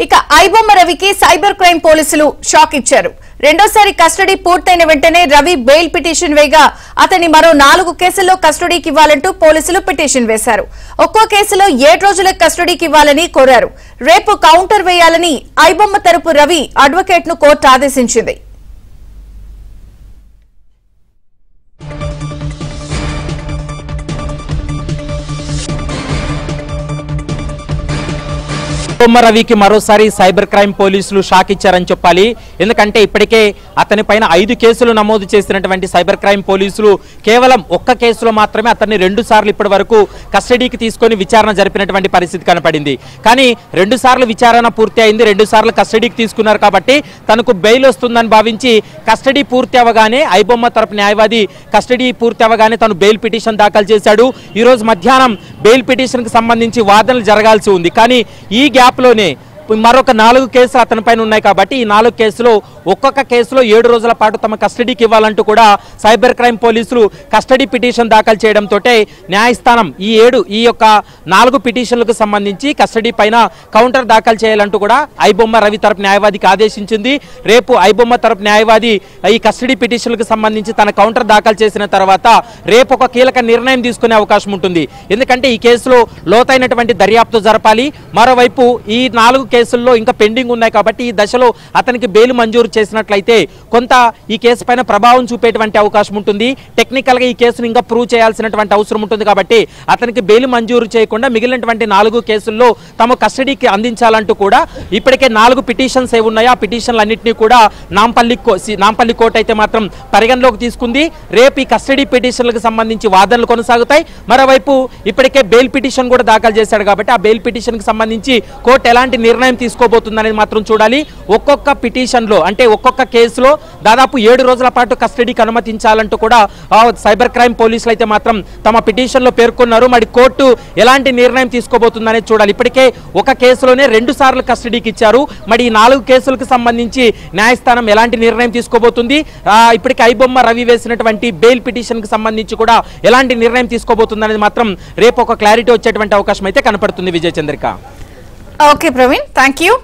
ఇక ఐబొమ్మ రవికి cyber crime పోలీసులు షాక్ ఇచ్చారు. రెండోసారి కస్టడీ పూర్తయిన వెంటనే రవి బెయిల్ పిటిషన్ వేయగా అతని మరో 4 కేసుల్లో కస్టడీకి ఇవ్వాలంటూ పోలీసులు పిటిషన్ వేశారు. ఒక్కో కేసులో 7 రోజుల కస్టడీకి ఇవ్వాలని కోరారు. రేపు కౌంటర్ వేయాలని ఐబొమ్మ తరపు రవి అడ్వకేట్ ను కోర్టు ఆదేశించింది. ఐబొమ్మ రవికి మరోసారి సైబర్ క్రైమ్ పోలీసులు షాక్ ఇచ్చారని చెప్పాలి. ఎందుకంటే ఇప్పటికే అతని పైన 5 కేసులు నమోదు చేసినటువంటి సైబర్ క్రైమ్ పోలీసులు కేవలం ఒక్క కేసులో మాత్రమే అతన్ని 2 సార్లు ఇప్పటి వరకు కస్టడీకి తీసుకొని విచారణ జరిపినటువంటి పరిస్థితి కనపడింది. కానీ 2 సార్లు విచారణ పూర్తి అయింది, 2 సార్లు కస్టడీకి తీసుకున్నారు కాబట్టి తనకు బెయిల్ వస్తుందని భావించి కస్టడీ పూర్తి అవగానే ఐబొమ్మ తరపు న్యాయవాది కస్టడీ పూర్తి అవగానే తను బెయిల్ పిటిషన్ దాఖలు చేశాడు. ఈ రోజు మధ్యాహ్నం బెయిల్ పిటిషన్ కి సంబంధించి వాదనలు జరగాల్సి ఉంది. కానీ ఈ గ్యాప్ లోనే మరొక 4 కేసులు అతని పైన ఉన్నాయి కాబట్టి ఈ 4 కేసులో ఒక్కొక్క కేసులో 7 రోజుల పాటు తమ కస్టడీకి ఇవ్వాలంటూ కూడా సైబర్ క్రైమ్ పోలీసులు కస్టడీ పిటిషన్ దాఖలు చేయడంతో న్యాయస్థానం ఈ యొక్క 4 పిటిషన్లకు సంబంధించి కస్టడీ పైన కౌంటర్ దాఖలు చేయాలంటూ కూడా ఐబొమ్మ రవి తరపు న్యాయవాదికి ఆదేశించింది. రేపు ఐబొమ్మ తరపు న్యాయవాది ఈ కస్టడీ పిటిషన్లకు సంబంధించి తన కౌంటర్ దాఖలు చేసిన తర్వాత రేపు ఒక కీలక నిర్ణయం తీసుకునే అవకాశం ఉంటుంది. ఎందుకంటే ఈ కేసులో లోతైనటువంటి దర్యాప్తు జరపాలి. మరోవైపు ఈ 4 కేసుల్లో ఇంకా పెండింగ్ ఉన్నాయి కాబట్టి ఈ దశలో అతనికి బెయిల్ మంజూరు చేసినట్లయితే కొంత ఈ కేసు పైన ప్రభావం చూపేటువంటి అవకాశం ఉంటుంది. టెక్నికల్ గా ఈ కేసును ఇంకా ప్రూవ్ చేయాల్సినటువంటి అవసరం ఉంటుంది కాబట్టి అతనికి బెయిల్ మంజూరు చేయకుండా మిగిలినటువంటి 4 కేసుల్లో తమ కస్టడీకి అందించాలంటూ కూడా ఇప్పటికే 4 పిటిషన్స్ ఏ ఉన్నాయి. ఆ పిటిషన్లన్నింటినీ కూడా నాంపల్లి కోర్టు అయితే మాత్రం పరిగణలోకి తీసుకుంది. రేపు ఈ కస్టడీ పిటిషన్లకు సంబంధించి వాదనలు కొనసాగుతాయి. మరోవైపు ఇప్పటికే బెయిల్ పిటిషన్ కూడా దాఖలు చేశాడు కాబట్టి ఆ బెయిల్ పిటిషన్ కి సంబంధించి కోర్టు ఎలాంటి నిర్ణయం తీసుకోబోతుందనేది మాత్రం చూడాలి. ఒక్కొక్క పిటిషన్ లో అంటే ఒక్కొక్క కేసులో దాదాపు 7 రోజుల పాటు కస్టడీకి అనుమతించాలంటూ కూడా సైబర్ క్రైమ్ పోలీసులు అయితే మాత్రం తమ పిటిషన్ లో పేర్కొన్నారు. మరి కోర్టు ఎలాంటి నిర్ణయం తీసుకోబోతుందనేది చూడాలి. ఇప్పటికే ఒక కేసులోనే 2 సార్లు కస్టడీకి ఇచ్చారు. మరి ఈ 4 కేసులకు సంబంధించి న్యాయస్థానం ఎలాంటి నిర్ణయం తీసుకోబోతుంది, ఇప్పటికే ఐబొమ్మ రవి వేసినటువంటి బెయిల్ పిటిషన్ కి సంబంధించి కూడా ఎలాంటి నిర్ణయం తీసుకోబోతుందనేది మాత్రం రేపు ఒక క్లారిటీ వచ్చేటువంటి అవకాశం అయితే కనపడుతుంది. Vijaya Chandrika. Okay Praveen, thank you.